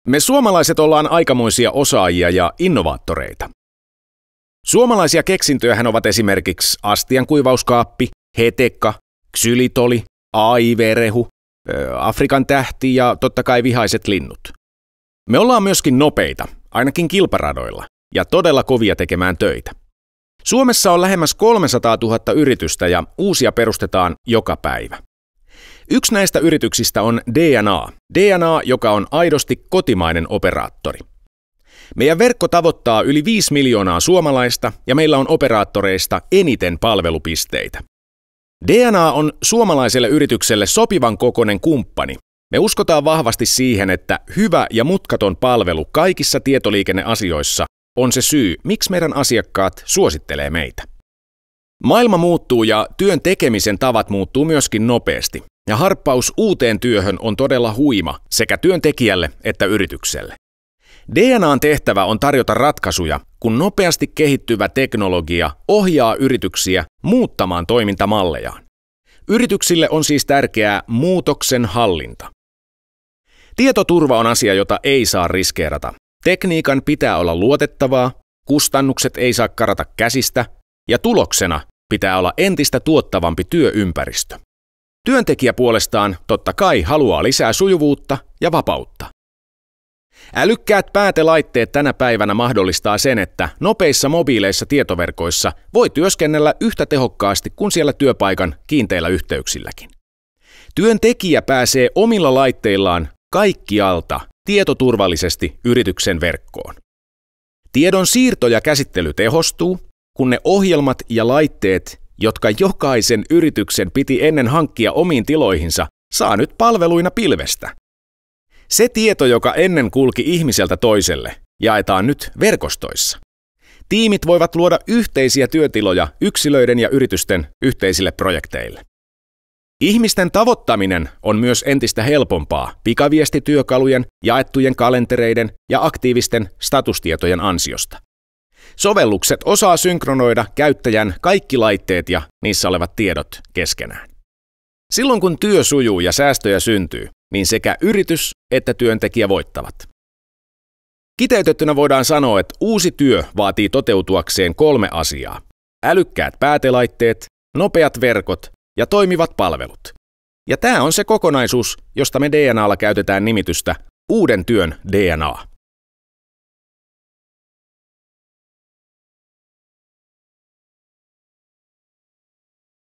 Me suomalaiset ollaan aikamoisia osaajia ja innovaattoreita. Suomalaisia keksintöjähän ovat esimerkiksi astiankuivauskaappi, hetekka, ksylitoli, AIV-rehu, Afrikan tähti ja totta kai vihaiset linnut. Me ollaan myöskin nopeita, ainakin kilparadoilla, ja todella kovia tekemään töitä. Suomessa on lähemmäs 300 000 yritystä ja uusia perustetaan joka päivä. Yksi näistä yrityksistä on DNA, joka on aidosti kotimainen operaattori. Meidän verkko tavoittaa yli 5 miljoonaa suomalaista ja meillä on operaattoreista eniten palvelupisteitä. DNA on suomalaiselle yritykselle sopivan kokoinen kumppani. Me uskotaan vahvasti siihen, että hyvä ja mutkaton palvelu kaikissa tietoliikenneasioissa on se syy, miksi meidän asiakkaat suosittelee meitä. Maailma muuttuu ja työn tekemisen tavat muuttuu myöskin nopeasti, ja harppaus uuteen työhön on todella huima sekä työntekijälle että yritykselle. DNA:n tehtävä on tarjota ratkaisuja, kun nopeasti kehittyvä teknologia ohjaa yrityksiä muuttamaan toimintamallejaan. Yrityksille on siis tärkeää muutoksen hallinta. Tietoturva on asia, jota ei saa riskeerata. Tekniikan pitää olla luotettavaa, kustannukset ei saa karata käsistä ja tuloksena pitää olla entistä tuottavampi työympäristö. Työntekijä puolestaan totta kai haluaa lisää sujuvuutta ja vapautta. Älykkäät päätelaitteet tänä päivänä mahdollistaa sen, että nopeissa mobiileissa tietoverkoissa voi työskennellä yhtä tehokkaasti kuin siellä työpaikan kiinteillä yhteyksilläkin. Työntekijä pääsee omilla laitteillaan kaikkialta tietoturvallisesti yrityksen verkkoon. Tiedon siirto ja käsittely tehostuu, kun ne ohjelmat ja laitteet, jotka jokaisen yrityksen piti ennen hankkia omiin tiloihinsa, saa nyt palveluina pilvestä. Se tieto, joka ennen kulki ihmiseltä toiselle, jaetaan nyt verkostoissa. Tiimit voivat luoda yhteisiä työtiloja yksilöiden ja yritysten yhteisille projekteille. Ihmisten tavoittaminen on myös entistä helpompaa pikaviestityökalujen, jaettujen kalentereiden ja aktiivisten statustietojen ansiosta. Sovellukset osaa synkronoida käyttäjän kaikki laitteet ja niissä olevat tiedot keskenään. Silloin kun työ sujuu ja säästöjä syntyy, niin sekä yritys että työntekijä voittavat. Kiteytettynä voidaan sanoa, että uusi työ vaatii toteutuakseen 3 asiaa. Älykkäät päätelaitteet, nopeat verkot ja toimivat palvelut. Ja tämä on se kokonaisuus, josta me DNA:lla käytetään nimitystä uuden työn DNA.